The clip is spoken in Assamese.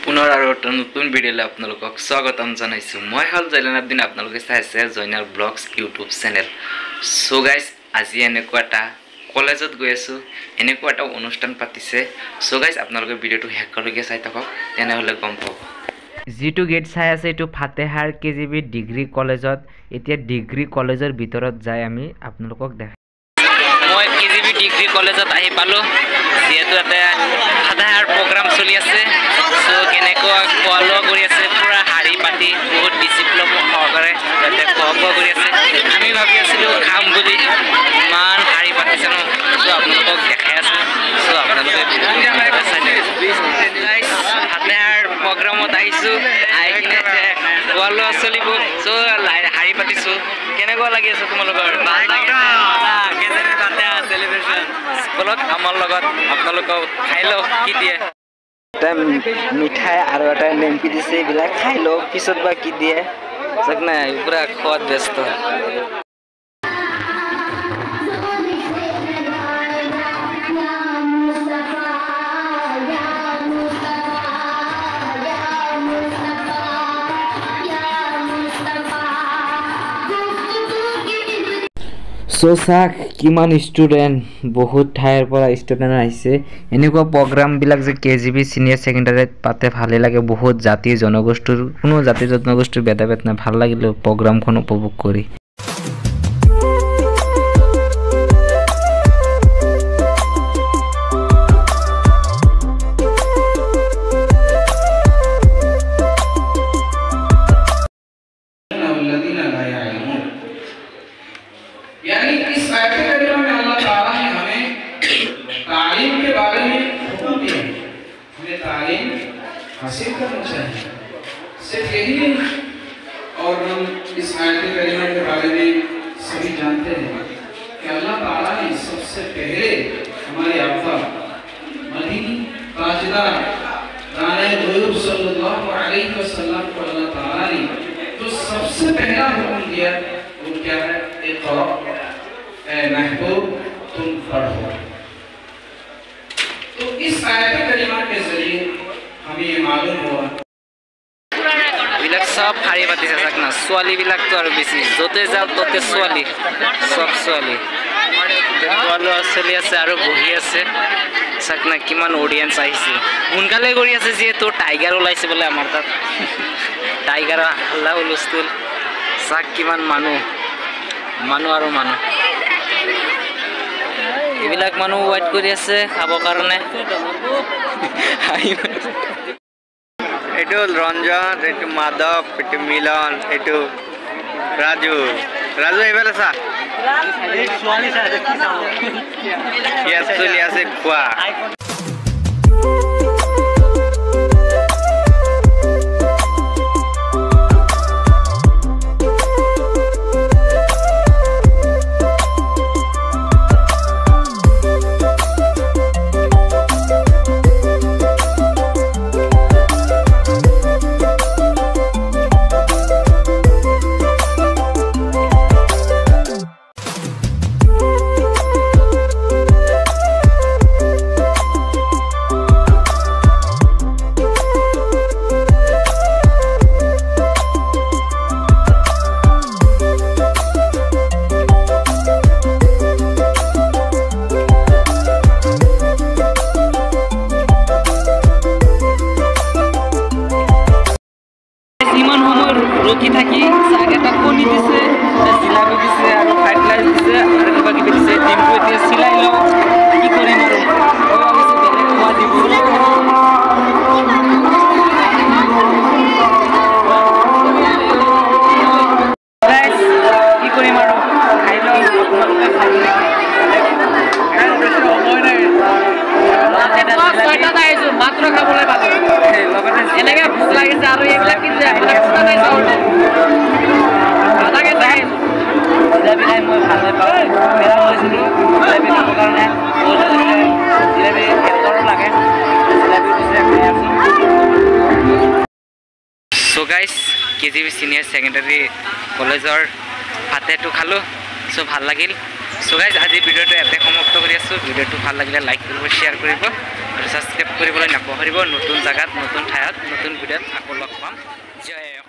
পুনৰ আৰু এটা নতুন ভিডিঅ'লৈ আপোনালোকক স্বাগতম জনাইছো। মই হল জয়লানউদ্দিন, আপোনালোকে চাই আছে Joynal blogs YouTube channel. So guys, আজি এনেকুৱা এটা কলেজত গৈ আছো, এনেকুৱা এটা অনুষ্ঠান পাতিছে। সো গাইজ, আপোনালোকে ভিডিঅ'টো শেষলৈকে চাই থাকক, তেনেহ'লে গম পাব। যিটো গেট চাই আছে এইটো ফাতেহাৰ কেজিবি ডিগ্ৰী কলেজত। এতিয়া ডিগ্ৰী কলেজৰ ভিতৰত যাই আমি আপোনালোকক দেখাম। মই কেজিবি ডিগ্ৰী কলেজত আহি পালো, যেহেতু এটা ফাতেহাৰ প্ৰগ্ৰাম চলি আছে। সো কেনেকুৱা খোৱা লোৱা কৰি আছে, পুৰা শাৰী পাতি বহুত ডিচিপ্লিন সহকাৰে ইয়াতে খোৱা বোৱা কৰি আছে। আমি ভাবি আছিলো খাম বুলি, ইমান শাৰী পাতিছে ন। সো আপোনালোকক দেখাই আছো। সো আপোনালোকে ফাতেহাৰ প্ৰগ্ৰামত আহিছো, আহি কিনে খোৱা লোৱা চলিব। সো শাৰী পাতিছো, কেনেকুৱা লাগি আছে তোমালোকৰ? স্কুলত আমাৰ লগত আপোনালোকক খাই লওক কি দিয়ে। এটা মিঠাই আৰু এটা নেমকি দিছে, এইবিলাক খাই লওক, পিছত বা কি দিয়ে চাওক না। পুৰা খোৱাত ব্যস্ত। চাওক কিমান ষ্টুডেণ্ট, বহুত ঠাইৰ পৰা ষ্টুডেণ্ট আহিছে। এনেকুৱা প্ৰগ্ৰামবিলাক যে কেজিবি চিনিয়ৰ ছেকেণ্ডাৰীত পাতে ভালেই লাগে। বহুত জাতি জনগোষ্ঠীৰ, কোনো জাতি জনগোষ্ঠীৰ ভেদাভেদ নাই। ভাল লাগিলে প্ৰগ্ৰামখন উপভোগ কৰি। यानी इस आयत करीमा में अल्लाह ताला ने हमें तालीम के बारे में हुक्म दिया। हमें तालीम हासिल करना चाहिए, सिर्फ यही नहीं। और हम इस आयत करीमा के बारे में सभी जानते हैं कि अल्लाह ताला ने सबसे पहले हमारे आका मदीनी ताजदार राने ग़ुयूब सल्लल्लाहु अलैहि वसल्लम को अल्लाह ताला ने जो सबसे पहला हुक्म दिया वो क्या है? इक़रा महबूब तुम पढ़ो। तो इस आयत करीमा के जरिए हमें ये मालूम हुआ सब শাৰী পাতিছে চাওক না। ছোৱালীবিলাকতো আৰু বেছি, য'তে যাওক ত'তে ছোৱালী, চব ছোৱালী। খোৱা লোৱা চলি আছে আৰু বহি আছে চাওক না। কিমান অডিয়েঞ্চ আহিছে, সোনকালে কৰি আছে যিহেতু টাইগাৰ ওলাইছে বোলে আমাৰ তাত। টাইগাৰ হাল্লা হুলস্থুল, চাওক কিমান মানুহ আৰু মানুহ। এইবিলাক মানুহ ৱেইট কৰি আছে খাবৰ কাৰণে। এইটো ৰঞ্জন, এইটো মাধৱ, এইটো মিলন, এইটো ৰাজু। ৰাজু এইফালে চা, চলি আছে খোৱা। ৰখি থাকি চাক এটা কণী দিছে, জিলাপি দিছে আৰু ফ্ৰাইড ৰাইচ দিছে আৰু কিবা কিবি দিছে। ডিমটো এতিয়া চিলাই লওঁ, কি কৰিম আৰু ভাবিছোঁ বেলেগ খোৱা দিব। কি কৰিম আৰু খাই লওঁ, আপোনালোকে খাই মাত্ৰ খাবলৈ পালো। এনেকে ভোক লাগিছে আৰু এইবিলাক কি যে জিলাপি খাই মই ভাল নাপাওঁ। বেয়া লৈছিলোঁ জিলাপি খাবৰ কাৰণে, জিলাপি কেনেদৰে লাগে জিলাপি দিছে খাই আছোঁ। চ' গাইজ, কেজিবি চিনিয়ৰ ছেকেণ্ডাৰী কলেজৰ ফাতেটো খালোঁ। চ' ভাল লাগিল। চ' গাইজ, আজি ভিডিঅ'টো ইয়াতে সমাপ্ত। সমাপ্ত কৰি আছোঁ। ভিডিঅ'টো ভাল লাগিলে লাইক কৰিব, শ্বেয়াৰ কৰিব আৰু ছাবস্ক্ৰাইব কৰিবলৈ নাপাহৰিব। নতুন জেগাত, নতুন ঠাইত, নতুন ভিডিঅ'ত আকৌ লগ পাম। জয়